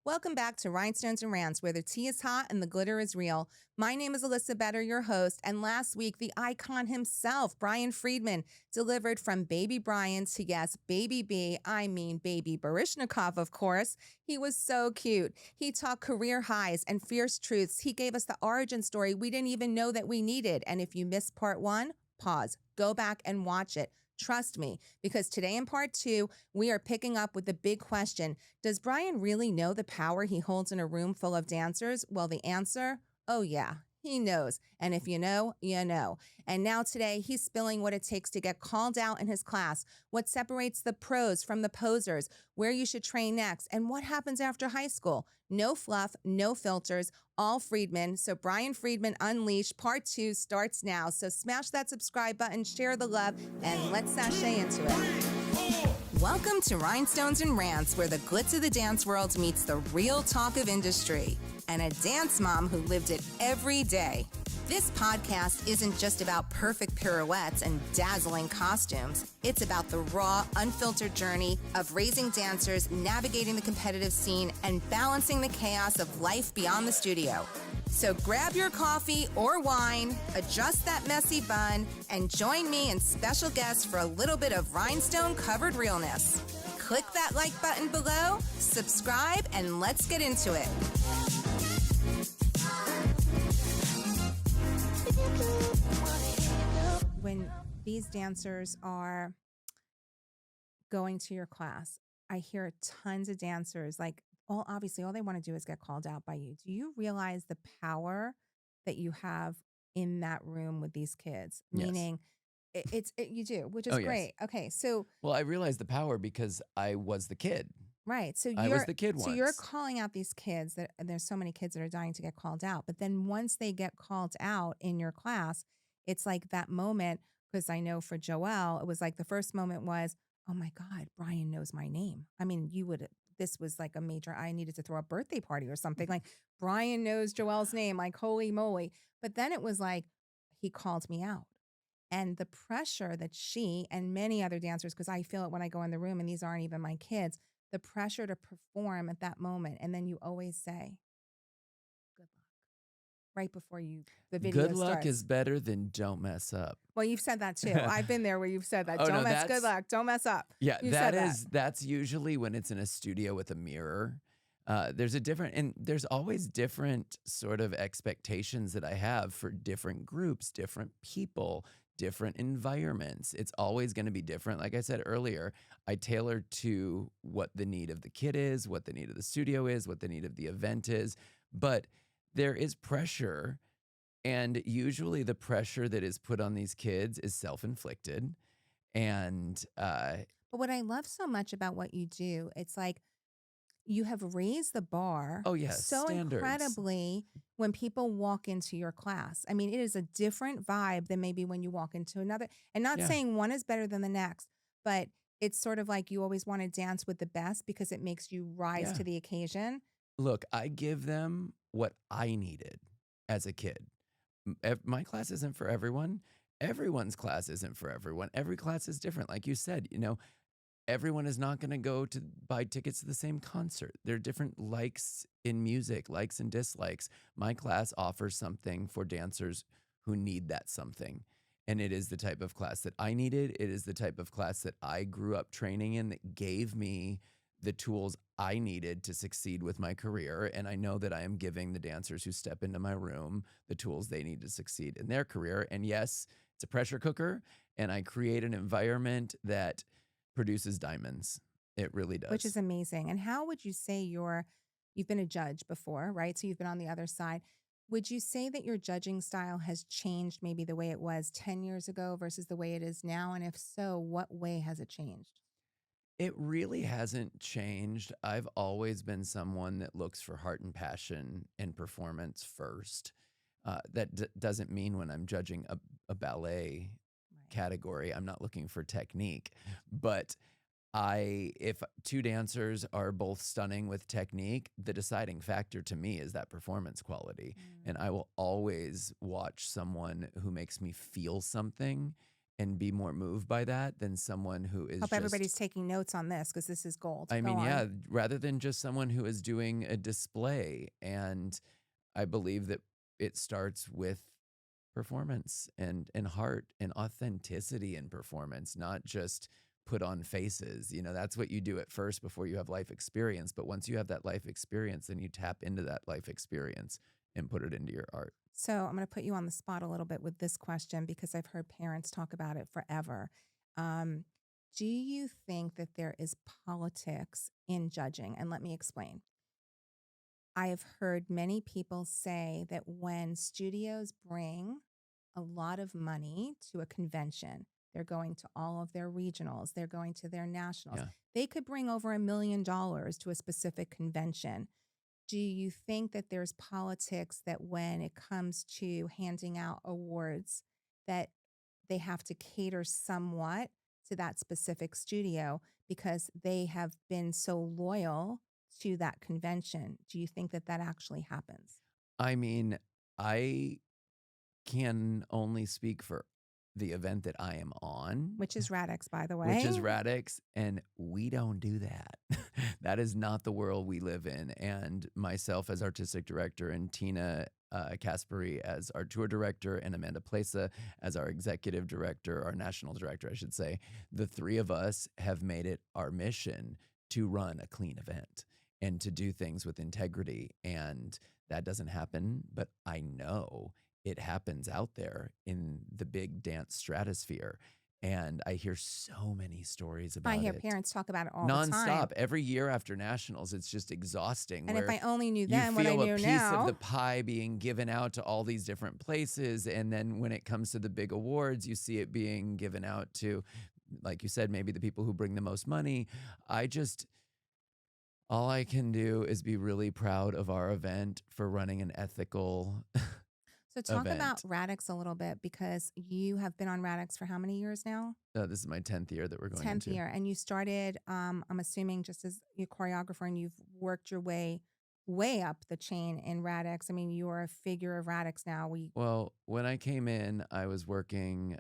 Welcome back to Rhinestones and Rants, where the tea is hot and the glitter is real. My name is Alyssa Better, your host, and last week, the icon himself, Brian Friedman, delivered from Baby Brian to, yes, Baby B, I mean Baby Baryshnikov, of course. He was so cute. He taught career highs and fierce truths. He gave us the origin story we didn't even know that we needed. And if you missed part one, pause, go back and watch it. Trust me, because today in part two, we are picking up with the big question. Does Brian really know the power he holds in a room full of dancers? Well, the answer, oh yeah, he knows. And if you know, you know. And now today, he's spilling what it takes to get called out in his class, what separates the pros from the posers, where you should train next, and what happens after high school. No fluff, no filters, all Friedman. So Brian Friedman Unleashed Part 2 starts now. So smash that subscribe button, share the love, and let's sashay into it. Welcome to Rhinestones and Rants, where the glitz of the dance world meets the real talk of industry and a dance mom who lived it every day. This podcast isn't just about perfect pirouettes and dazzling costumes. It's about the raw, unfiltered journey of raising dancers, navigating the competitive scene, and balancing the chaos of life beyond the studio. So grab your coffee or wine, adjust that messy bun, and join me and special guests for a little bit of rhinestone-covered realness. Click that like button below, subscribe, and let's get into it. When these dancers are going to your class, I hear tons of dancers, like, obviously all they want to do is get called out by you. Do you realize the power that you have in that room with these kids? Yes. Meaning, you do, which is great. Yes. Okay, so Well, I realized the power because I was the kid. right, so I was the kid once. so you're calling out these kids and there's so many kids that are dying to get called out. But then once they get called out in your class, it's like that moment. Because I know for Joelle, it was like the first moment was, oh my God, Brian knows my name. I mean, this was like a major, I needed to throw a birthday party or something. Like, Brian knows Joelle's name, like, holy moly. But then it was like, he called me out. And the pressure that she and many other dancers, because I feel it when I go in the room, and these aren't even my kids, the pressure to perform at that moment. And then you always say, good luck, right before the video Good luck starts. is better than don't mess up. Well, you've said that too. I've been there where you've said that. Oh, Don't no, mess, good luck, don't mess up. Yeah, You said that's usually when it's in a studio with a mirror. There's always different sort of expectations that I have for different groups, different people, different environments. It's always going to be different. Like I said earlier, I tailor to what the need of the kid is, what the need of the studio is, what the need of the event is. But there is pressure, and usually the pressure that is put on these kids is self-inflicted. And But what I love so much about what you do, it's like you have raised the bar oh yeah, so standards. incredibly when people walk into your class. I mean, it is a different vibe than maybe when you walk into another. And not Yeah. saying one is better than the next, but it's sort of like you always want to dance with the best because it makes you rise Yeah. to the occasion. Look, I give them what I needed as a kid. My class isn't for everyone. Everyone's class isn't for everyone. Every class is different. Like you said, everyone is not going to go to buy tickets to the same concert. There are different likes in music, likes and dislikes. My class offers something for dancers who need that something. And it is the type of class that I needed. It is the type of class that I grew up training in that gave me the tools I needed to succeed with my career. And I know that I am giving the dancers who step into my room the tools they need to succeed in their career. And yes, it's a pressure cooker, and I create an environment that produces diamonds. It really does. Which is amazing. And how would you say you've been a judge before, right? So you've been on the other side. Would you say that your judging style has changed maybe the way it was 10 years ago versus the way it is now? And if so, what way has it changed? It really hasn't changed. I've always been someone that looks for heart and passion and performance first. That doesn't mean when I'm judging a ballet category, I'm not looking for technique. But if two dancers are both stunning with technique, the deciding factor to me is that performance quality. And I will always watch someone who makes me feel something and be more moved by that than someone who is Hope just, everybody's taking notes on this because this is gold. I Go mean, on. yeah, rather than just someone who is doing a display. And I believe that it starts with performance and heart and authenticity in performance, not just put on faces. That's what you do at first before you have life experience. But once you have that life experience, then you tap into that life experience and put it into your art. So I'm going to put you on the spot a little bit with this question because I've heard parents talk about it forever. Um, do you think that there is politics in judging? And let me explain. I have heard many people say that when studios bring a lot of money to a convention, they're going to all of their regionals, they're going to their nationals. Yeah. They could bring over $1 million to a specific convention. Do you think that there's politics that when it comes to handing out awards that they have to cater somewhat to that specific studio because they have been so loyal to that convention? Do you think that that actually happens? I mean, I can only speak for the event that I am on, Which is Radix, by the which is way. Radix, and we don't do that. That is not the world we live in. And myself as artistic director, and Tina Caspary as our tour director, and Amanda Plesa as our executive director, our national director, I should say, the three of us have made it our mission to run a clean event and to do things with integrity. And that doesn't happen, but I know it happens out there in the big dance stratosphere. And I hear so many stories I about hear it parents talk about it all the nonstop. time. Every year after nationals, it's just exhausting. And if Where I only knew you then what I feel a knew piece of now, the pie being given out to all these different places. And then when it comes to the big awards, you see it being given out to, like you said, maybe the people who bring the most money. All I can do is be really proud of our event for running an ethical so talk about event. Radix a little bit because you have been on Radix for how many years now? This is my 10th year that we're going 10th into. year. And you started, I'm assuming, just as a choreographer and you've worked your way up the chain in Radix. I mean, you are a figure of Radix now. Well, when I came in, I was working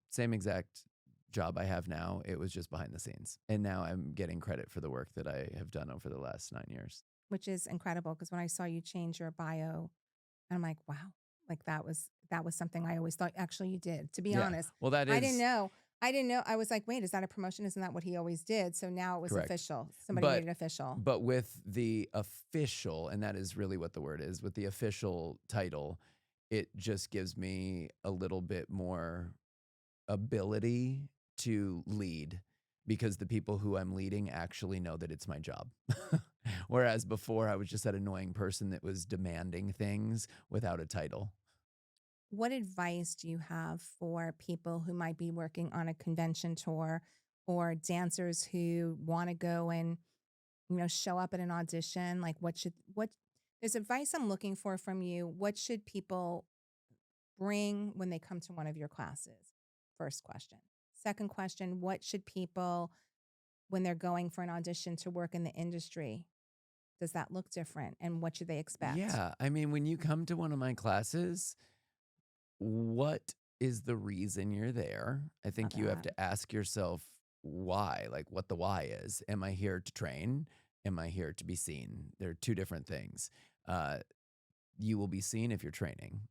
same exact job I have now. It was just behind the scenes. And now I'm getting credit for the work that I have done over the last 9 years. Which is incredible because when I saw you change your bio, I'm like, wow, like that was something I always thought actually you did. To be Yeah. honest, Well, that I didn't is know. I didn't know. I was like, wait, is that a promotion? Isn't that what he always did? So now it was correct. official. Somebody But made it official. but with the official, and that is really what the word is, with the official title, it just gives me a little bit more ability to lead because the people who I'm leading actually know that it's my job. Whereas before I was just that annoying person that was demanding things without a title. What advice do you have for people who might be working on a convention tour or dancers who want to go and, show up at an audition? Like what there's advice I'm looking for from you. What should people bring when they come to one of your classes? First question. Second question, what should people when they're going for an audition to work in the industry? Does that look different and what should they expect? Yeah, I mean, when you come to one of my classes, what is the reason you're there? I Love think you have that. to ask yourself why, like what the why is. Am I here to train? Am I here to be seen? They're two different things. Uh, you will be seen if you're training.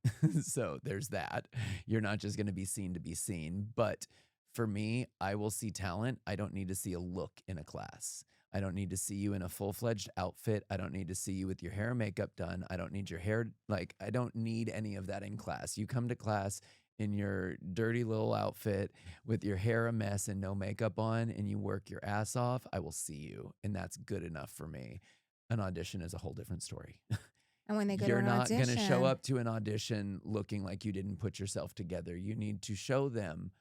So there's that. You're not just going to be seen to be seen. But for me, I will see talent. I don't need to see a look in a class. I don't need to see you in a full-fledged outfit. I don't need to see you with your hair and makeup done. I don't need your hair, like, I don't need any of that in class. You come to class in your dirty little outfit with your hair a mess and no makeup on, and you work your ass off, I will see you. And that's good enough for me. An audition is a whole different story. And when they go to You're an not going to show audition, up to an audition looking like you didn't put yourself together. You need to show them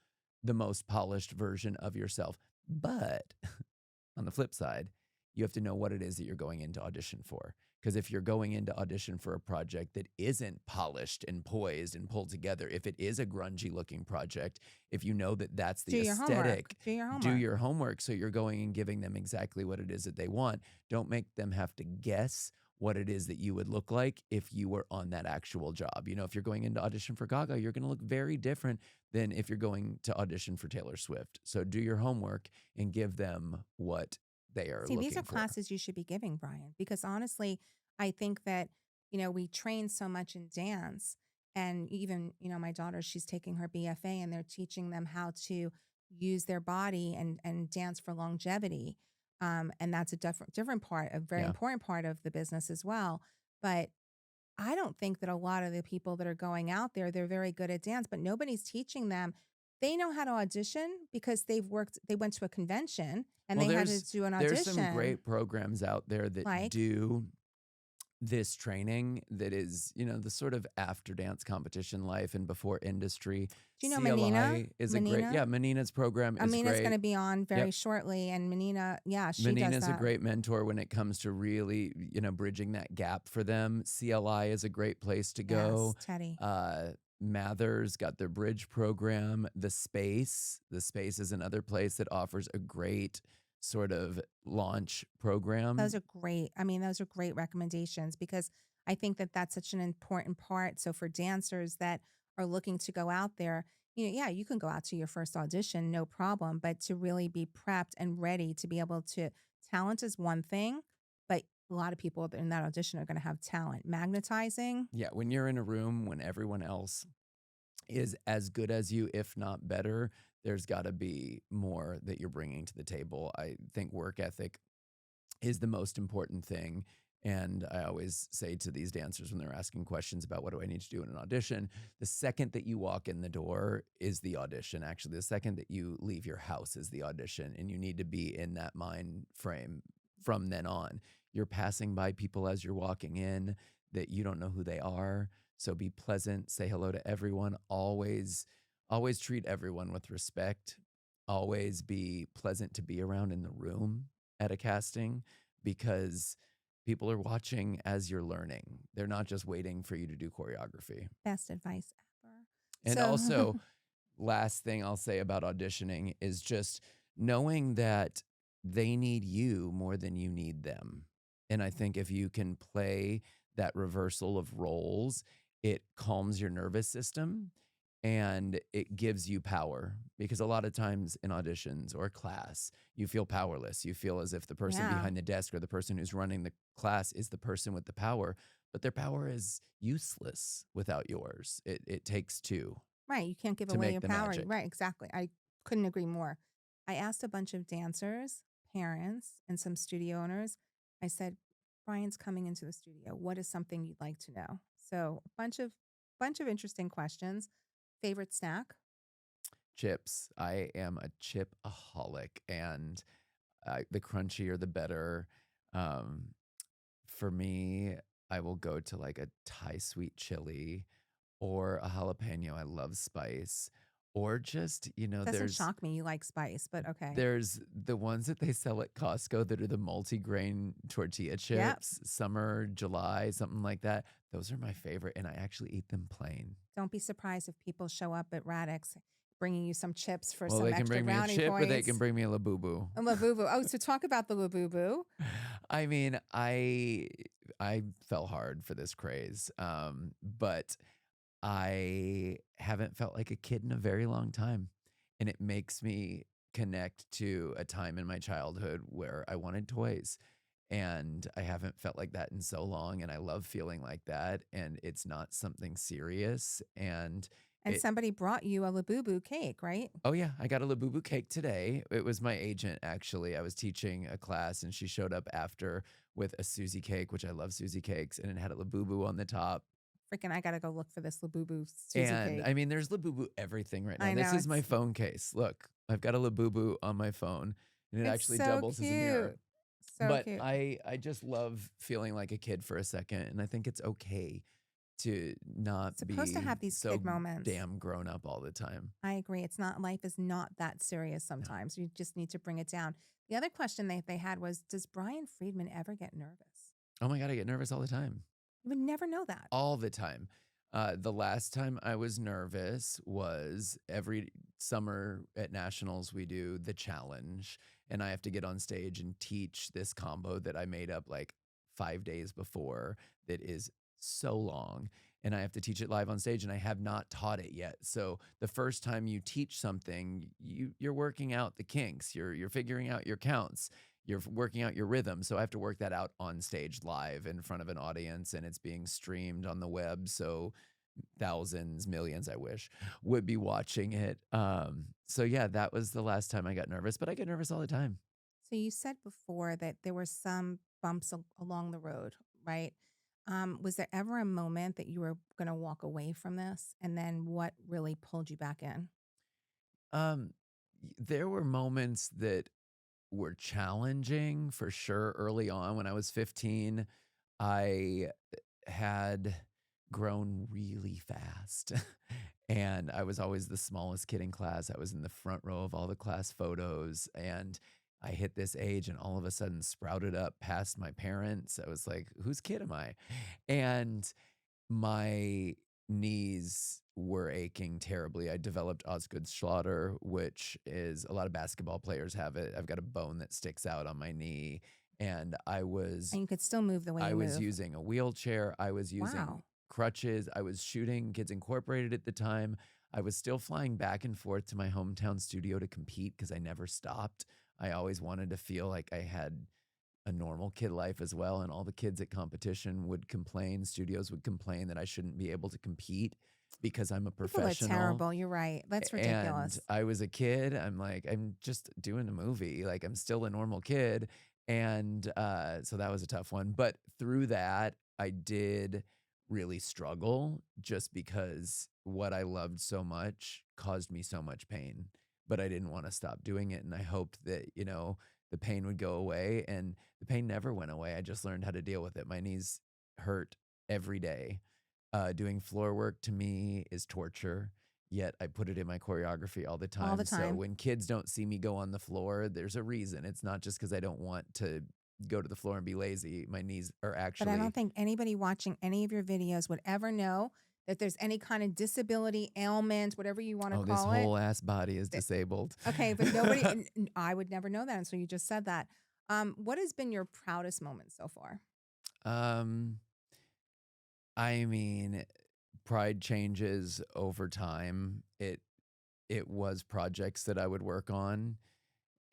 the most polished version of yourself. But on the flip side, you have to know what it is that you're going into audition for. Because if you're going into audition for a project that isn't polished and poised and pulled together, if it is a grungy looking project, if you know that that's the do your homework. aesthetic, Do your homework. do your homework so you're going and giving them exactly what it is that they want. Don't make them have to guess what it is that you would look like if you were on that actual job. You know, if you're going into audition for Gaga, you're going to look very different than if you're going to audition for Taylor Swift. So do your homework and give them what they are See, these are looking for. classes you should be giving, Brian, because honestly, I think that, we train so much in dance. And even, my daughter, she's taking her BFA and they're teaching them how to use their body and dance for longevity. And that's a different part, a very Yeah. important part of the business as well. But I don't think that a lot of the people that are going out there, they're very good at dance, but nobody's teaching them. They know how to audition because they went to a convention and Well, they had to do an there's some audition. great programs out there that Like, do this training that is, the sort of after dance competition life and before industry. do you know Menina? CLI is a great, Menina? yeah, Menina's program is Amina's going great. to be on Yep. very shortly. And Menina, yeah, she does Menina's a that. great mentor when it comes to really, bridging that gap for them. CLI is a great place to Yes, go. Teddy. Mather's got their bridge program. The Space is another place that offers a great sort of launch program. Those are great. I mean, those are great recommendations because I think that that's such an important part. So for dancers that are looking to go out there, yeah, you can go out to your first audition, no problem, but to really be prepped and ready to be able to, talent is one thing, but a lot of people in that audition are going to have talent. Magnetizing, Yeah, when you're in a room when everyone else is as good as you, if not better, there's got to be more that you're bringing to the table. I think work ethic is the most important thing. And I always say to these dancers when they're asking questions about what do I need to do in an audition, the second that you walk in the door is the audition. Actually, the second that you leave your house is the audition. And you need to be in that mind frame from then on. You're passing by people as you're walking in that you don't know who they are. So be pleasant, say hello to everyone, always treat everyone with respect, always be pleasant to be around in the room at a casting because people are watching as you're learning. They're not just waiting for you to do choreography. best advice ever. And So, also, last thing I'll say about auditioning is just knowing that they need you more than you need them. And I think if you can play that reversal of roles, it calms your nervous system and it gives you power because a lot of times in auditions or class, you feel powerless. You feel as if the person yeah, behind the desk or the person who's running the class is the person with the power, but their power is useless without yours. It takes two right. You can't give to away make your the power. magic. Right, exactly. I couldn't agree more. I asked a bunch of dancers, parents, and some studio owners. I said, Brian's coming into the studio. What is something you'd like to know? So a bunch of interesting questions. Favorite snack? Chips. I am a chipaholic, and the crunchier the better. Um, for me, I will go to like a Thai sweet chili or a jalapeno. I love spice. Or just, Doesn't shock me. You like spice, but okay. there's the ones that they sell at Costco that are the multi-grain tortilla Yep. chips, summer, July, something like that. Those are my favorite, and I actually eat them plain. Don't be surprised if people show up at Radix bringing you some chips for Well, some they can extra bring me a brownie chip or they can points. bring me a labubu. A labubu. Oh, so talk about the labubu. I mean, I fell hard for this craze, but I haven't felt like a kid in a very long time, and it makes me connect to a time in my childhood where I wanted toys, and I haven't felt like that in so long, and I love feeling like that, and it's not something serious, and And it somebody brought you a labubu cake, right? Oh yeah, I got a Labubu cake today. It was my agent actually. I was teaching a class and she showed up after with a Susie cake, which I love Susie cakes, and it had a Labubu on the top. Freaking, I gotta go look for this labubu Susie And cake. I mean, there's Labubu everything right now. I This know is my phone case. Look, I've got a Labubu on my phone and it it's actually so doubles as a mirror. cute. So But cute. I just love feeling like a kid for a second, and I think it's okay to not Supposed to be have these so kid moments. damn grown up all the time. I agree. It's not life is not that serious No. sometimes. You just need to bring it down. The other question they had was, does Brian Friedman ever get nervous? Oh my God, I get nervous all the time. You would never know that. All the time. The last time I was nervous was every summer at nationals, we do the challenge, and I have to get on stage and teach this combo that I made up like 5 days before that is so long, and I have to teach it live on stage, and I have not taught it yet. So the first time you teach something, you're working out the kinks, you're figuring out your counts, you're working out your rhythm. So I have to work that out on stage live in front of an audience, and it's being streamed on the web. So thousands, millions, I wish, would be watching it. So yeah, that was the last time I got nervous, but I get nervous all the time. So you said before that there were some bumps along the road, right? Was there ever a moment that you were going to walk away from this? And then what really pulled you back in? Um, there were moments that were challenging for sure early on. When I was 15, I had grown really fast. And I was always the smallest kid in class. I was in the front row of all the class photos. And I hit this age and all of a sudden sprouted up past my parents. I was like, whose kid am I? And my knees were aching terribly. I developed Osgood-Schlatter, which is a lot of basketball players have it. I've got a bone that sticks out on my knee, and And you could still move the way I you was move. using a wheelchair. I was using Wow. crutches. I was shooting Kids Incorporated at the time. I was still flying back and forth to my hometown studio to compete because I never stopped. I always wanted to feel like I had a normal kid life as well. And all the kids at competition would complain, studios would complain that I shouldn't be able to compete because I'm a People are professional. terrible. You're right. That's And ridiculous. I was a kid. I'm like, I'm just doing a movie. Like, I'm still a normal kid. And so that was a tough one. But through that, I did really struggle just because what I loved so much caused me so much pain. But I didn't want to stop doing it. And I hoped that, the pain would go away. And the pain never went away. I just learned how to deal with it. My knees hurt every day. Doing floor work to me is torture, yet I put it in my choreography all the All the time. So time. when kids don't see me go on the floor, there's a reason. It's not just because I don't want to go to the floor and be lazy. My knees are But I actually, don't think anybody watching any of your videos would ever know that there's any kind of disability, ailment, whatever you want to oh, this call it. whole ass body is that- disabled. Okay, but nobody, I would never know that until you just said that. What has been your proudest moment so far? um, I mean, pride changes over time. It was projects that I would work on,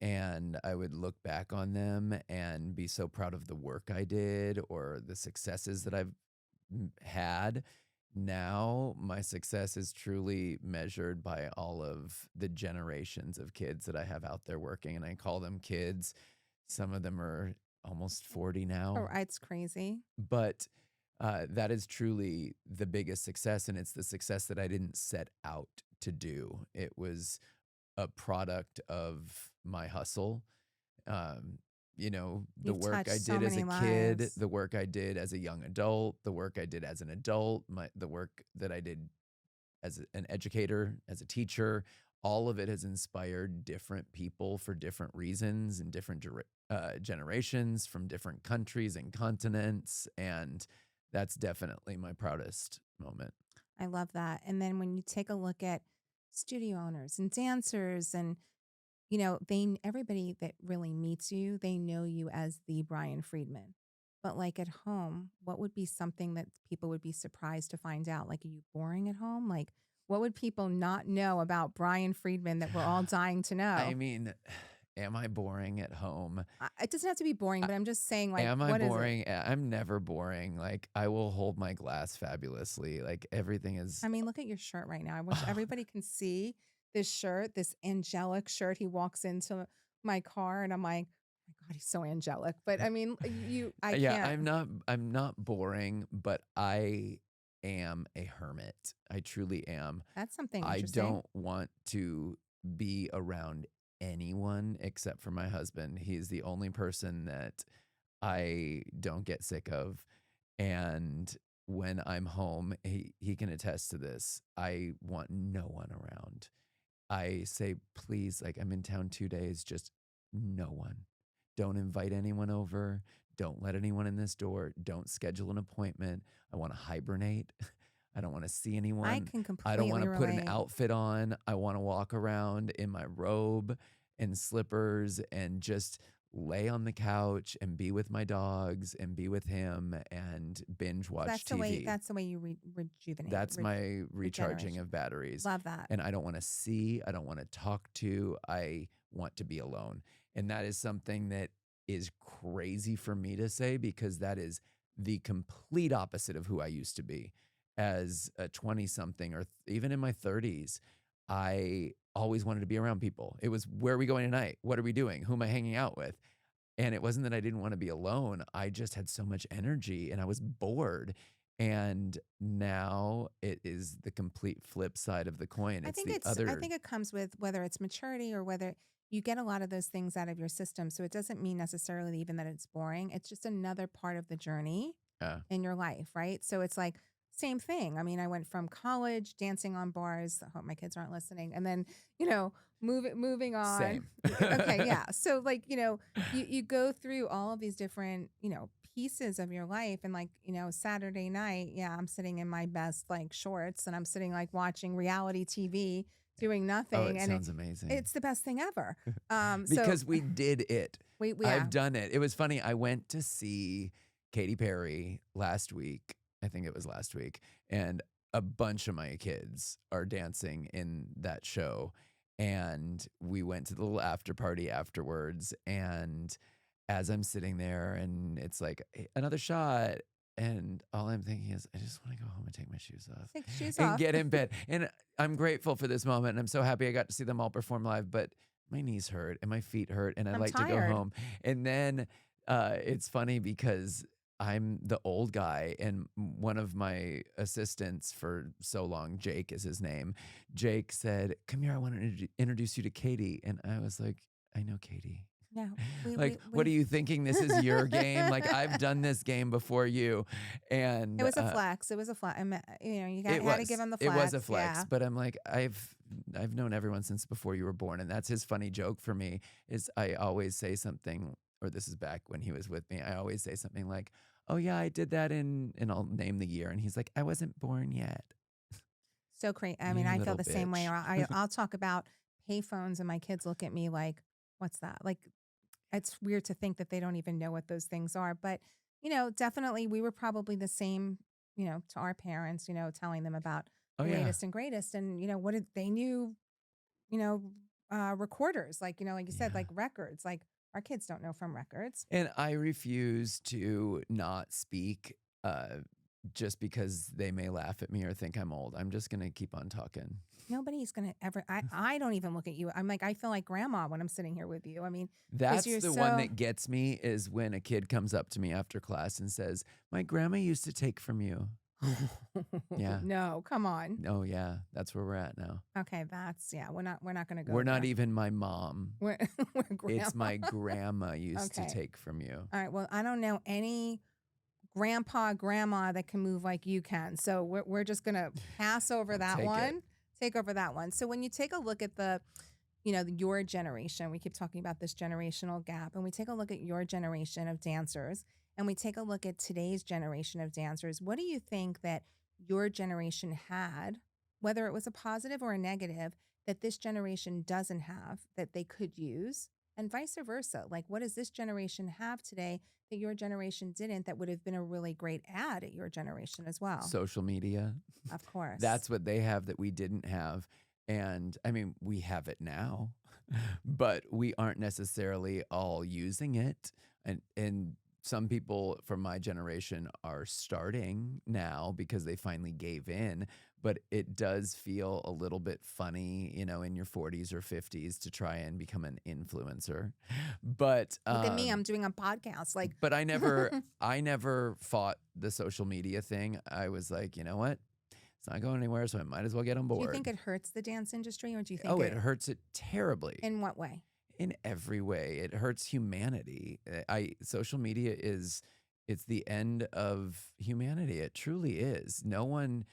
and I would look back on them and be so proud of the work I did or the successes that I've had. Now, my success is truly measured by all of the generations of kids that I have out there working, and I call them kids. Some of them are almost 40 Oh, now, it's crazy. but that is truly the biggest success, and it's the success that I didn't set out to do. It was a product of my hustle. Um, the You've work touched I so did as many a kid, lives. the work I did as a young adult, the work I did as an adult, the work that I did as an educator, as a teacher, all of it has inspired different people for different reasons and different generations from different countries and continents. And that's definitely my proudest moment. I love that. And then when you take a look at studio owners and dancers and everybody that really meets you, they know you as the Brian Friedman. But like at home, what would be something that people would be surprised to find out? Like, are you boring at home? Like, what would people not know about Brian Friedman that we're all dying to I know? mean, am I boring at home? It doesn't have to be boring, but I'm just saying, like, Am I what is it? boring? I'm never boring. Like, I will hold my glass fabulously. Like, everything is. I mean, look at your shirt right now. I wish everybody can see this shirt, this angelic shirt. He walks into my car and I'm like, oh my God, he's so angelic. But I mean, I Yeah, can't. I'm not boring, but I am a hermit. I truly am. That's something I interesting. don't want to be around anyone except for my husband. He is the only person that I don't get sick of. And when I'm home, he can attest to this. I want no one around. I say, please, like I'm in town 2 days, just no one. Don't invite anyone over. Don't let anyone in this door. Don't schedule an appointment. I want to hibernate. I don't want to see I anyone. can I don't want completely to put an relate. outfit on. I want to walk around in my robe and slippers and just lay on the couch and be with my dogs and be with him and binge watch That's TV. the way you rejuvenate. That's my recharging regeneration. of batteries. Love that. And I don't want to see, I don't want to talk to, I want to be alone. And that is something that is crazy for me to say, because that is the complete opposite of who I used to be. As a 20-something or even in my 30s, I always wanted to be around people. It was, where are we going tonight? What are we doing? Who am I hanging out with? And it wasn't that I didn't want to be alone. I just had so much energy and I was bored. And now it is the complete flip side of the coin. I think it comes with whether it's maturity or whether you get a lot of those things out of your system. So it doesn't mean necessarily even that it's boring. It's just another part of the journey in your life, right? So it's like same thing. I mean, I went from college dancing on bars. I hope my kids aren't listening. And then, moving on. Same. Okay, yeah. So like, you go through all of these different, pieces of your life, and like, Saturday night, yeah, I'm sitting in my best like shorts and I'm sitting like watching reality TV doing nothing. Oh, it and sounds amazing. It's the best thing ever. Because we did it. Yeah. I've done it. It was funny. I went to see Katy Perry last week. I think it was last week. And a bunch of my kids are dancing in that show. And we went to the little after party afterwards. And as I'm sitting there and it's like, "Hey, another shot." And all I'm thinking is, I just want to go home and take my shoes off. Take shoes and off. get in bed. And I'm grateful for this moment. And I'm so happy I got to see them all perform live. But my knees hurt and my feet hurt. And I'd like to go home. And then it's funny because I'm the old guy, and one of my assistants for so long, Jake is his name. Jake said, "Come here, I want to introduce you to Katie." And I was like, "I know Katie." No. What are you thinking? This is your game? Like, I've done this game before you. And it was a flex. It was a flex. You had to give him the flex. It was a flex. Yeah. But I'm like, I've known everyone since before you were born. And that's his funny joke for me, is I always say something, or this is back when he was with me, I always say something like, "Oh yeah, I did that and I'll name the year." And he's like, "I wasn't born yet." So crazy. I mean, I feel the same way. I'll talk about payphones and my kids look at me like, "What's that?" Like, it's weird to think that they don't even know what those things are. But, definitely we were probably the same, to our parents, telling them about the latest and greatest. And, what did they knew, recorders, like, like you said, like records, like our kids don't know from records. And I refuse to not speak just because they may laugh at me or think I'm old. I'm just going to keep on talking. Nobody's going to ever, I don't even look at you. I'm like, I feel like grandma when I'm sitting here with you. I mean, that's the one that gets me, is when a kid comes up to me after class and says, "My grandma used to take from you." Yeah. No, come on. Oh yeah, that's where we're at now. Okay, we're not going to go. We're not even my mom. We're It's my grandma used to take from you. All right. Well, I don't know any grandma that can move like you can. So we're just going to pass over that one. Take over that one. So when you take a look at your generation, we keep talking about this generational gap, and we take a look at your generation of dancers, and we take a look at today's generation of dancers. What do you think that your generation had, whether it was a positive or a negative, that this generation doesn't have that they could use, and vice versa? Like, what does this generation have today that your generation didn't, that would have been a really great ad at your generation as well? Social media. Of course. That's what they have that we didn't have. And I mean, we have it now, but we aren't necessarily all using it. And some people from my generation are starting now because they finally gave in. But it does feel a little bit funny, in your 40s or 50s to try and become an influencer. But look at me, I'm doing a podcast. But I never fought the social media thing. I was like, you know what? It's not going anywhere, so I might as well get on board. Do you think it hurts the dance industry, or do you think it hurts it terribly? In what way? In every way. It hurts humanity. Social media it's the end of humanity. It truly is. No one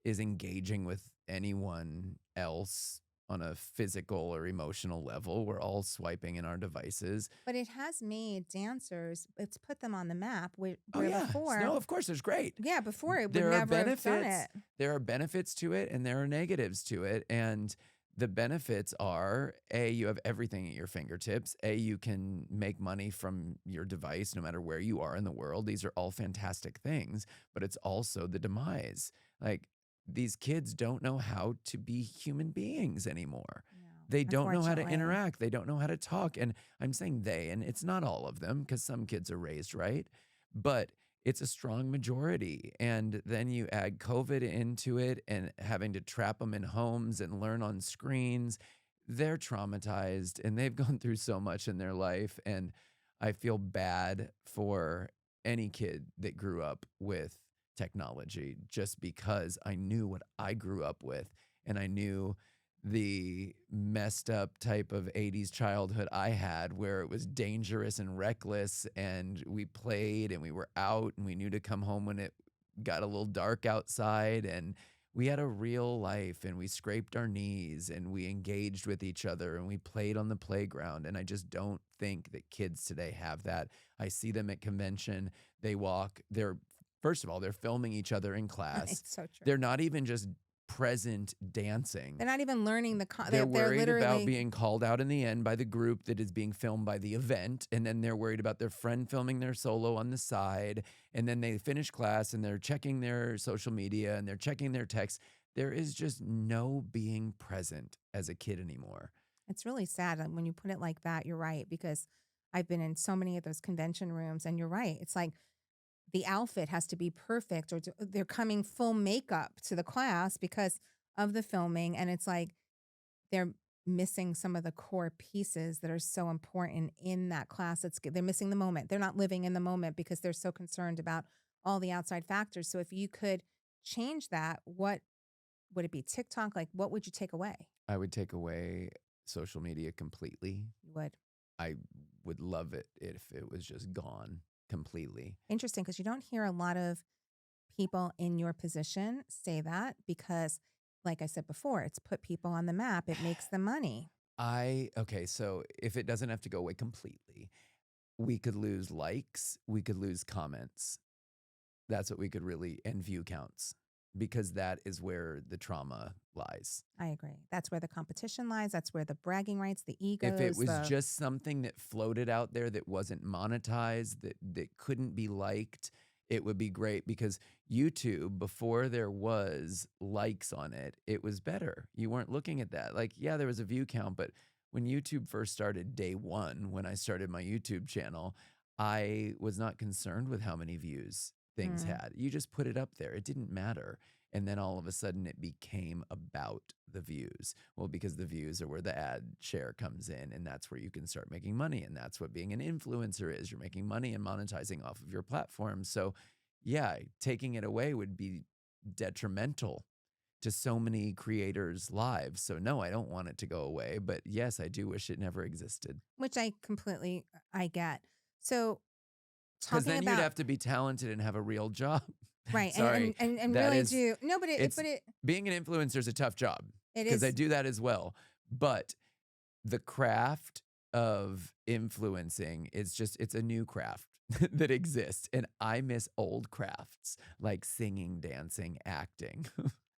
is engaging with anyone else on a physical or emotional level. We're all swiping in our devices. But it has made dancers, it's put them on the map where yeah. Before. No, of course, there's great. Yeah, before it would never have done it. There are benefits to it and there are negatives to it. And The benefits are A, you have everything at your fingertips. A, you can make money from your device no matter where you are in the world. These are all fantastic things, but it's also the demise. Like these kids don't know how to be human beings anymore. No, They don't know how to unfortunately. interact. They don't know how to talk. And I'm saying they, and it's not all of them because some kids are raised right, but it's a strong majority. And then you add COVID into it and having to trap them in homes and learn on screens. They're traumatized and they've gone through so much in their life. And I feel bad for any kid that grew up with technology just because I knew what I grew up with and I knew the messed up type of 80s childhood I had where it was dangerous and reckless and we played and we were out and we knew to come home when it got a little dark outside and we had a real life and we scraped our knees and we engaged with each other and we played on the playground and I just don't think that kids today have that. I see them at convention, they walk, they're first of all, they're filming each other in class. It's so true. They're not even just present dancing. They're not even learning They're they're worried about literally being called out in the end by the group that is being filmed by the event. And then they're worried about their friend filming their solo on the side. And then they finish class and they're checking their social media and they're checking their texts. There is just no being present as a kid anymore. it's really sad when you put it like that. You're right, because I've been in so many of those convention rooms, and you're right. It's like the outfit has to be perfect, or they're coming full makeup to the class because of the filming, and it's like they're missing some of the core pieces that are so important in that class. They're missing the moment. They're not living in the moment because they're so concerned about all the outside factors. So if you could change that, what would it be? TikTok? Like, what would you take away? I would take away social media completely. You would. I would love it if it was just gone completely. Interesting, because you don't hear a lot of people in your position say that because, like I said before, it's put people on the map. It makes them money. Okay, so if it doesn't have to go away completely, we could lose likes, we could lose comments. That's what we could really, and view counts, because that is where the trauma lies. I agree. That's where the competition lies. That's where the bragging rights, the If it egos, was just something that floated out there that wasn't monetized, that couldn't be liked, it would be great because YouTube, before there was likes on it, it was better. You weren't looking at that. Like, yeah, there was a view count, but when YouTube first started day one, when I started my YouTube channel, I was not concerned with how many views things Mm. had. You just put it up there. It didn't matter. And then all of a sudden it became about the views. Well, because the views are where the ad share comes in, and that's where you can start making money. And that's what being an influencer is. You're making money and monetizing off of your platform. So, yeah, taking it away would be detrimental to so many creators' lives. So, no, I don't want it to go away. But yes, I do wish it never existed. Which I get. So Because talking then you'd about have to be talented and have a real job. right, Sorry, and that really is do no, but it's it being an influencer is a tough job it because I is. do that as well. But the craft of influencing is just, it's a new craft that exists. And I miss old crafts like singing, dancing, acting,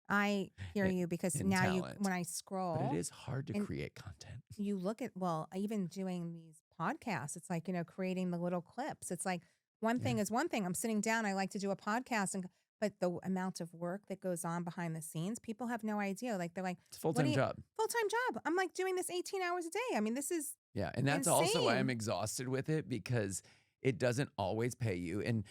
I hear and, you, because and now talent. when I But it scroll is hard to and create content. you look at, well, even doing these podcasts, it's like, creating the little clips. It's like one Yeah. thing is one thing. I'm sitting down, I like to do a podcast, but the amount of work that goes on behind the scenes, people have no idea. Like, they're like, It's a what do full-time you, job. full-time job? I'm like doing this 18 hours a day. I mean, this is Yeah. And that's also why I'm insane. exhausted with it because it doesn't always pay you. And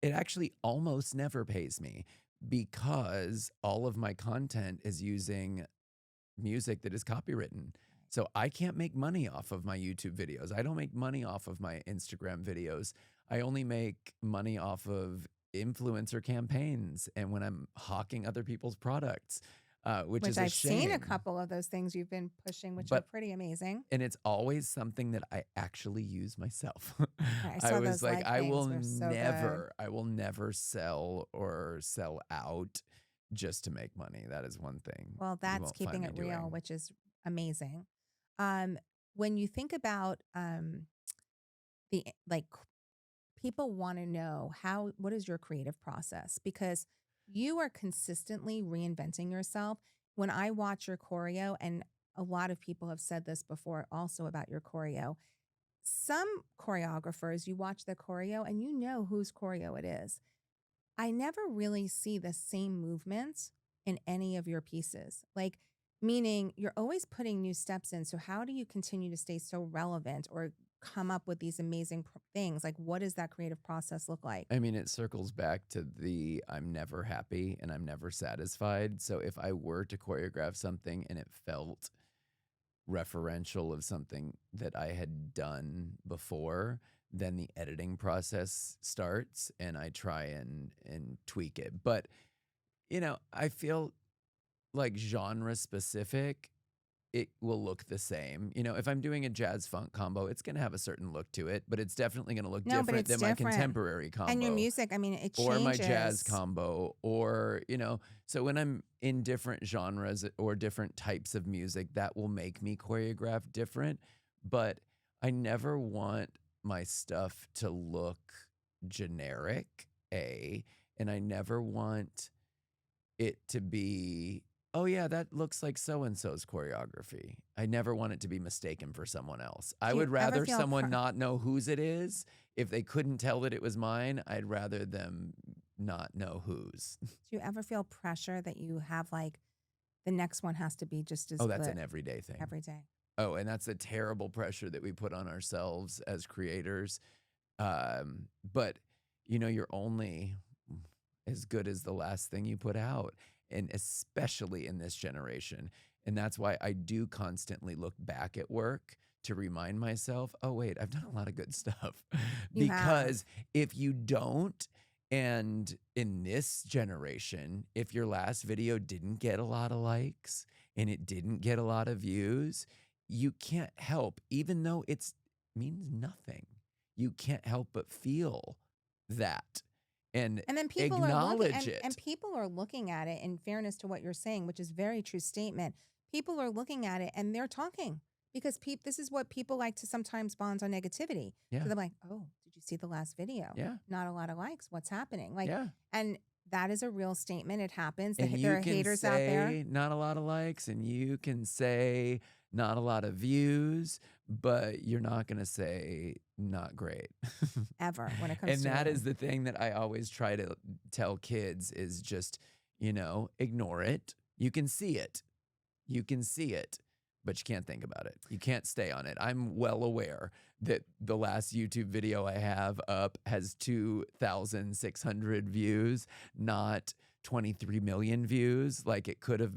it actually almost never pays me because all of my content is using music that is copywritten. So I can't make money off of my YouTube videos. I don't make money off of my Instagram videos. I only make money off of influencer campaigns and when I'm hawking other people's products, which Which is a I've seen a shame. couple of those things you've been pushing, which are But pretty amazing. and it's always something that I actually use myself. Right, I I saw was those like, leg things. They're so good. I will never sell or sell out just to make money. That is one thing Well, you that's won't find keeping me it real, doing. which is amazing. Um, when you think about like people want to know what is your creative process, because you are consistently reinventing yourself. When I watch your choreo, and a lot of people have said this before also about your choreo. Some choreographers, you watch their choreo and you know whose choreo it is. I never really see the same movements in any of your pieces. Like, meaning you're always putting new steps in. So, how do you continue to stay so relevant or come up with these amazing things? Like, what does that creative process look like? I mean, it circles back to the I'm never happy and I'm never satisfied. So if I were to choreograph something and it felt referential of something that I had done before, then the editing process starts and I try and tweak it. But, I feel like genre specific, it will look the same. If I'm doing a jazz funk combo, it's going to have a certain look to it, but it's definitely going to look No, but different it's than my different. contemporary And your combo music, I mean, it or my jazz changes. combo so when I'm in different genres or different types of music, that will make me choreograph different, but I never want my stuff to look generic, and I never want it to be, oh yeah, that looks like so-and-so's choreography. I never want it to be mistaken for someone else. I Do you would ever rather feel someone not know whose it is. If they couldn't tell that it was mine, I'd rather them not know whose. do you ever feel pressure that you have like the next one has to be just as Oh, that's good an everyday thing. every day? Oh, and that's a terrible pressure that we put on ourselves as creators. But you're only as good as the last thing you put out, and especially in this generation. And that's why I do constantly look back at work to remind myself, oh, wait, I've done a lot of good stuff. You have. Because if you don't, and in this generation, if your last video didn't get a lot of likes and it didn't get a lot of views, you can't help, even though it means nothing, you can't help but feel that and And then people are looking acknowledge it. and people are looking at it in fairness to what you're saying, which is very true statement. People are looking at it and they're talking because this is what people like to sometimes bond on negativity. Yeah. So they're like, "Oh, did you see the last video? Yeah. Not a lot of likes. What's happening?" Like, Yeah. and that is a real statement. It happens. And There you are can haters out there say not a lot of likes, and you can say not a lot of views, but you're not going to say not great. ever when it comes And to that it. is the thing that I always try to tell kids is just, ignore it. You can see it. You can see it, but you can't think about it. You can't stay on it. I'm well aware that the last YouTube video I have up has 2,600 views, not 23 million views like it could have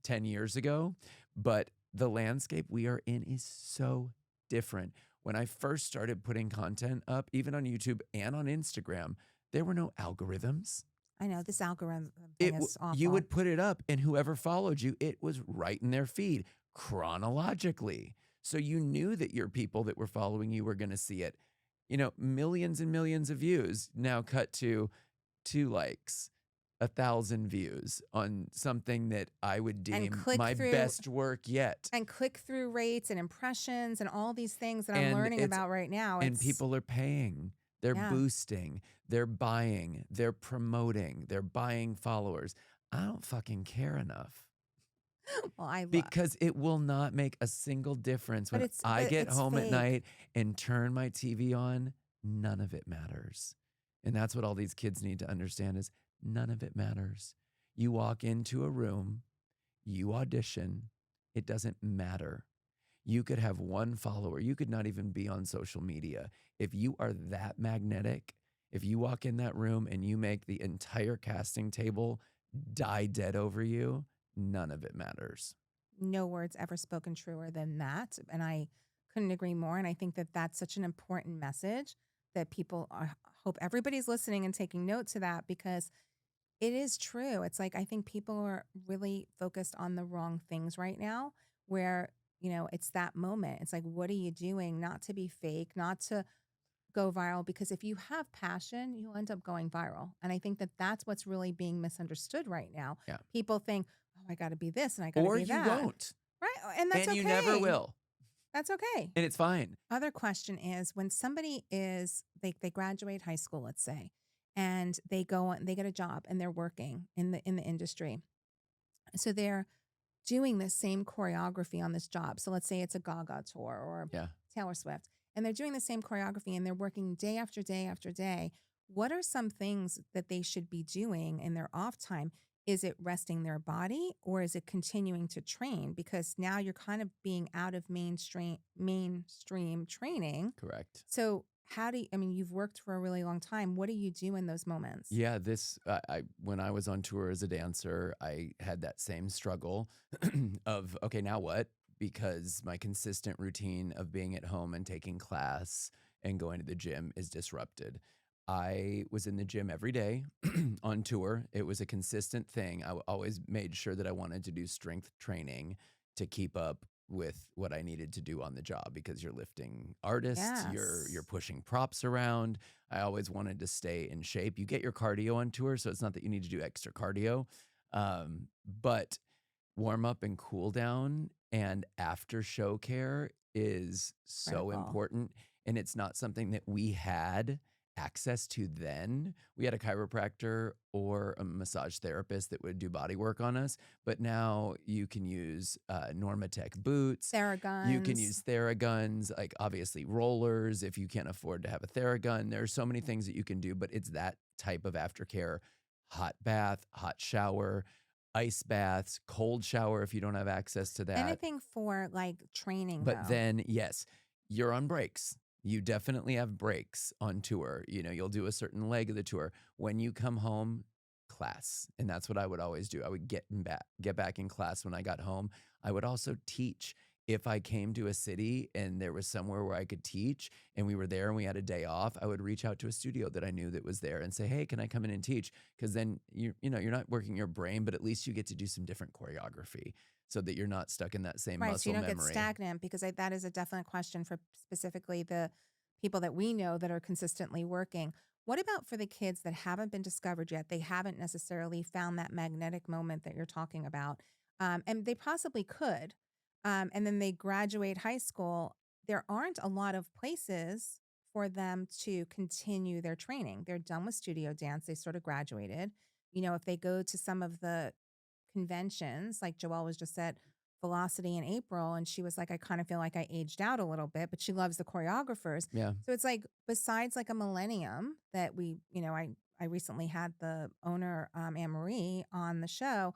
10 years ago. But the landscape we are in is so different. When I first started putting content up, even on YouTube and on Instagram, there were no algorithms. I know this algorithm thing is awful. You would put it up, and whoever followed you, it was right in their feed chronologically. So you knew that your people that were following you were going to see it. Millions and millions of views now cut to 2 likes, 1,000 views on something that I would deem my best work yet. And click-through rates and impressions and all these things that I'm learning about right now. And people are paying. They're boosting. They're buying. They're promoting. They're buying followers. I don't fucking care enough. Well, because it will not make a single difference when I get home at night and turn my TV on. None of it matters. And that's what all these kids need to understand is none of it matters. You walk into a room, you audition, it doesn't matter. You could have 1 follower. You could not even be on social media. If you are that magnetic, if you walk in that room and you make the entire casting table die dead over you, none of it matters. No words ever spoken truer than that. And I couldn't agree more. And I think that that's such an important message that people hope everybody's listening and taking note to that because it is true. It's like I think people are really focused on the wrong things right now where, it's that moment. It's like, what are you doing? Not to be fake, not to go viral, because if you have passion, you'll end up going viral. And I think that that's what's really being misunderstood right now. Yeah. People think, oh, I got to be this and I got to be that. Or you won't. Right. And that's okay. And you never will. That's okay. And it's fine. Other question is when somebody they graduate high school, let's say, and they get a job and they're working in the industry. So they're doing the same choreography on this job. So let's say it's a Gaga tour or Yeah. Taylor Swift, and they're doing the same choreography and they're working day after day after day. What are some things that they should be doing in their off time? Is it resting their body or is it continuing to train? Because now you're kind of being out of mainstream training. Correct. So how do you, I mean, you've worked for a really long time. What do you do in those moments? Yeah, this I when I was on tour as a dancer, I had that same struggle of okay, now what? Because my consistent routine of being at home and taking class and going to the gym is disrupted. I was in the gym every day on tour. It was a consistent thing. Always made sure that I wanted to do strength training to keep up with what I needed to do on the job because you're lifting artists, you're Yes. pushing props around. I always wanted to stay in shape. You get your cardio on tour, so it's not that you need to do extra cardio, but warm up and cool down and after show care is so Critical. important. And it's not something that we had access to then. We had a chiropractor or a massage therapist that would do body work on us. But now you can use Normatec boots. You can Theraguns. use Theraguns, like obviously rollers if you can't afford to have a Theragun. There's so many things that you can do, but it's that type of aftercare. Hot bath, hot shower, ice baths, cold shower if you don't have access to that. Anything for like training But though. then, yes, you're on breaks. You definitely have breaks on tour. You know, you'll do a certain leg of the tour. When you come home, class. And that's what I would always do. I would get back in class when I got home. I would also teach. If I came to a city and there was somewhere where I could teach and we were there and we had a day off, I would reach out to a studio that I knew that was there and say, "Hey, can I come in and teach?" Because then you're not working your brain, but at least you get to do some different choreography so that you're not stuck in that same Right. So you muscle don't get memory. stagnant because that is a definite question for specifically the people that we know that are consistently working. What about for the kids that haven't been discovered yet? They haven't necessarily found that magnetic moment that you're talking about. And they possibly could. And then they graduate high school. There aren't a lot of places for them to continue their training. They're done with studio dance. They sort of graduated. You know, if they go to some of the conventions, like Joelle was just at Velocity in April, and she was like, I kind of feel like I aged out a little bit, but she loves the choreographers. Yeah. So it's like, besides like a millennium that I recently had the owner, Anne Marie, on the show.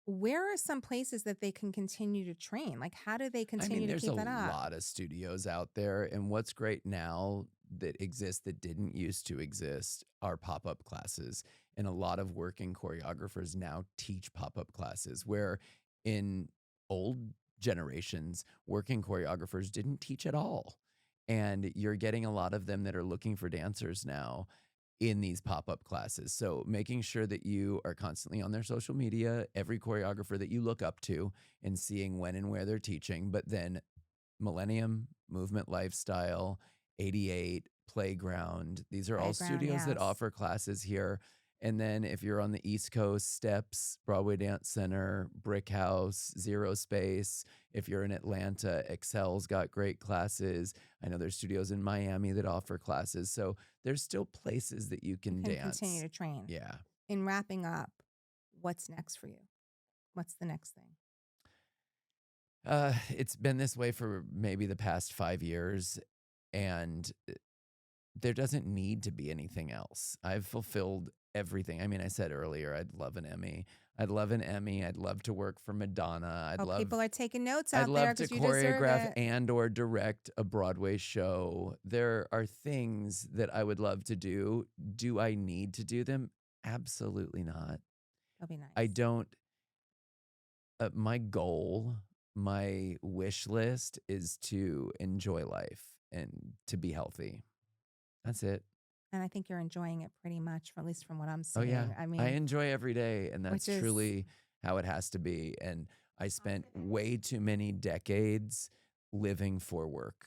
Where are some places that they can continue to train? Like, how do they I mean, continue to there's a keep that up? lot of studios out there. And what's great now that exists that didn't used to exist are pop up classes. And a lot of working choreographers now teach pop up classes where in old generations, working choreographers didn't teach at all. And you're getting a lot of them that are looking for dancers now in these pop-up classes. So making sure that you are constantly on their social media, every choreographer that you look up to and seeing when and where they're teaching, but then Millennium, Movement Lifestyle, 88, Playground. These are all Playground, studios that yes. offer classes here. And then if you're on the East Coast, Steps, Broadway Dance Center, Brick House, Zero Space. If you're in Atlanta, Excel's got great classes. I know there's studios in Miami that offer classes. So there's still places that you You can can continue dance. to train. Yeah. In wrapping up, what's next for you? What's the next thing? It's been this way for maybe the past 5 years. And there doesn't need to be anything else. I've fulfilled everything. I mean, I said earlier, I'd love an Emmy. I'd love an Emmy. I'd love to work for Madonna. Oh, people are taking notes I'd out there love to because you deserve choreograph it. and or direct a Broadway show. There are things that I would love to do. Do I need to do them? Absolutely not. It'll be I nice. don't my goal, my wish list is to enjoy life and to be healthy. That's it. And I think you're enjoying it pretty much, or at least from what I'm Oh, yeah. seeing. I I mean, enjoy every day, and that's which is truly how it has to be, and I spent way too many decades living for work,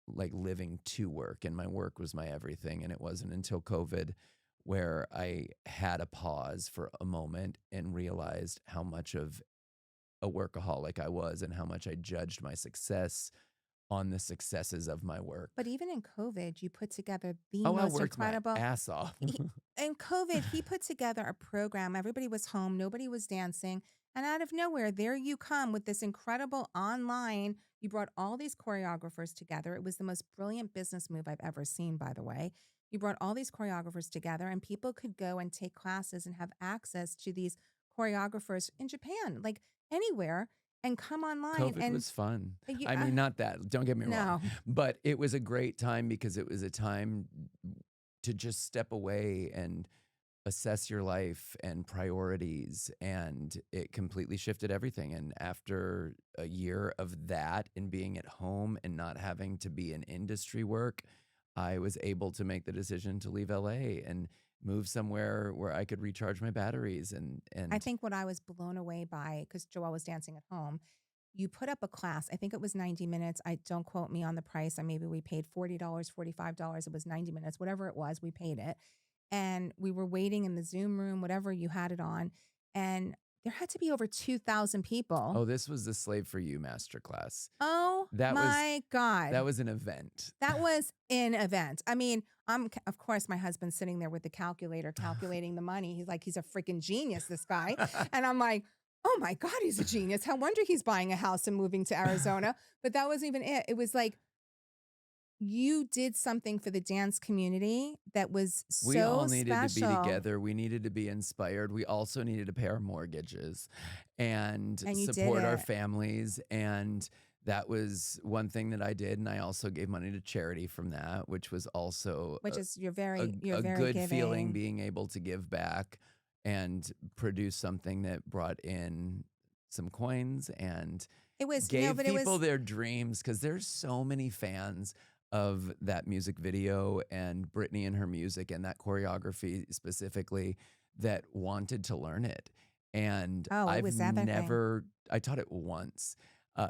like living to work, and my work was my everything, and it wasn't until COVID where I had a pause for a moment and realized how much of a workaholic I was and how much I judged my success on the successes of my work. but even in COVID, you put together the Oh, I most worked my incredible ass off. he in COVID, he put together a program. Everybody was home, nobody was dancing, And out of nowhere, there you come with this incredible online. You brought all these choreographers together. It was the most brilliant business move I've ever seen, by the way. You brought all these choreographers together, and people could go and take classes and have access to these choreographers in Japan, like anywhere, and come online. COVID And was fun. you, I mean, not that, don't get me wrong, no, but it was a great time because it was a time to just step away and assess your life and priorities, and it completely shifted everything. And after a year of that and being at home and not having to be in industry work, I was able to make the decision to leave LA and move somewhere where I could recharge my batteries. And I think what I was blown away by, because Joelle was dancing at home, you put up a class. I think it was 90 minutes. I don't quote me on the price. Maybe we paid $40, $45. It was 90 minutes, whatever it was, we paid it. And we were waiting in the Zoom room, whatever you had it on. And there had to be over 2,000 people. oh, this was the Slave for You masterclass. Oh That my God. That was an event. That was an event. I mean, of course, my husband's sitting there with the calculator calculating the money. He's like, he's a freaking genius, this guy. And I'm like, oh my God, he's a genius. No wonder he's buying a house and moving to Arizona. But that wasn't even it. It was like, you did something for the dance community that was so We all needed to be special. together. We needed to be inspired. We also needed to pay our mortgages and you did support our it. families. And that was one thing that I did. And I also gave money to charity from that, which was also Which is you're very a good giving. feeling, being able to give back and produce something that brought in some coins and It was gave but people it was their dreams, because there's so many fans of that music video and Britney and her music and that choreography specifically that wanted to learn it. And it I've was everything. I taught it once.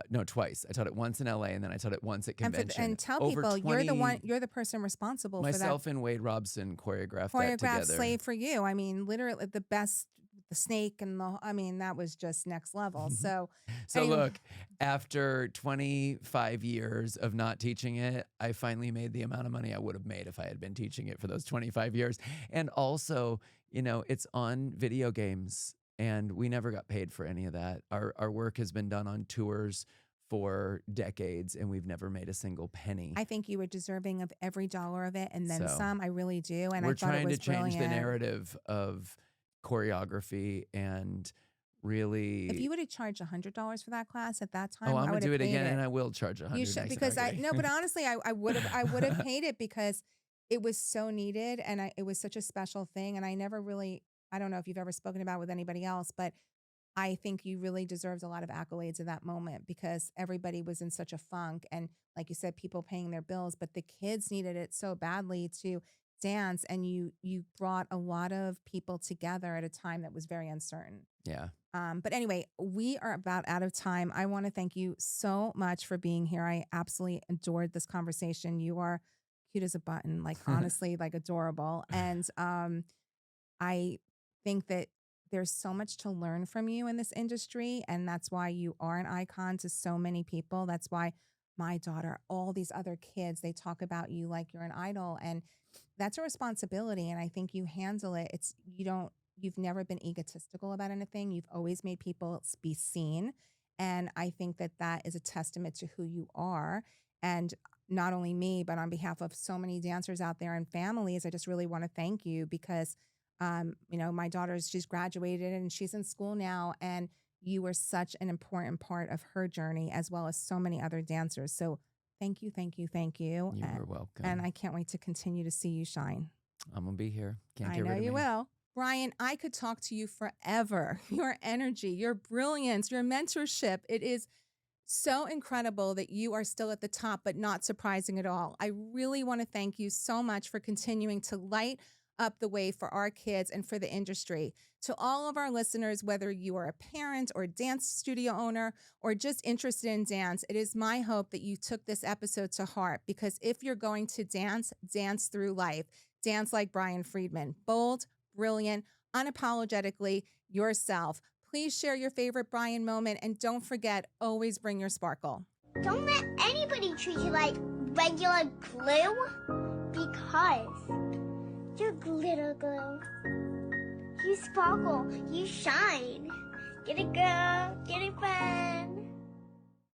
No, twice. I taught it once in LA, and then I taught it once at And, convention. and tell Over people 20 you're the person responsible for that. Myself and Wade Robson choreographed that Choreographed together. Slave for You. I mean, literally the best, the snake and that was just next level. So, So anyway, look, after 25 years of not teaching it, I finally made the amount of money I would have made if I had been teaching it for those 25 years. And also, it's on video games, and we never got paid for any of that. Our work has been done on tours for decades, and we've never made a single penny. I think you were deserving of every dollar of it, and then So, some. I really do. And we're I thought trying it was to change the brilliant. narrative of choreography and really. If you would have charged $100 for that class at that time, I'm I gonna would do have it paid again, it. and I will charge $100. You should, next because time. no, but honestly, I would have paid it because it was so needed, and it was such a special thing. And I never really, I don't know if you've ever spoken about it with anybody else, but I think you really deserved a lot of accolades at that moment because everybody was in such a funk. And like you said, people paying their bills, but the kids needed it so badly to dance. And you brought a lot of people together at a time that was very uncertain. Yeah. But anyway, we are about out of time. I want to thank you so much for being here. I absolutely adored this conversation. You are cute as a button, like honestly, like adorable. And I think that there's so much to learn from you in this industry. And that's why you are an icon to so many people. That's why my daughter, all these other kids, they talk about you like you're an idol. And that's a responsibility. And I think you handle it. You've never been egotistical about anything. You've always made people be seen. And I think that that is a testament to who you are. And not only me, but on behalf of so many dancers out there and families, I just really want to thank you because, my she's graduated and she's in school now. And you were such an important part of her journey as well as so many other dancers. So thank you, thank you, thank you. You were welcome. And I can't wait to continue to see you shine. I'm going to be here. Can't I get know rid of you me. will. Brian, I could talk to you forever. Your energy, your brilliance, your mentorship. It is so incredible that you are still at the top, but not surprising at all. I really want to thank you so much for continuing to light up the way for our kids and for the industry. To all of our listeners, whether you are a parent or dance studio owner or just interested in dance, it is my hope that you took this episode to heart because if you're going to dance, dance through life. Dance like Brian Friedman. Bold, brilliant, unapologetically yourself. Please share your favorite Brian moment and don't forget, always bring your sparkle. Don't let anybody treat you like regular glue because you're glitter glue. You sparkle, you shine. Get it, girl. Get it, fun.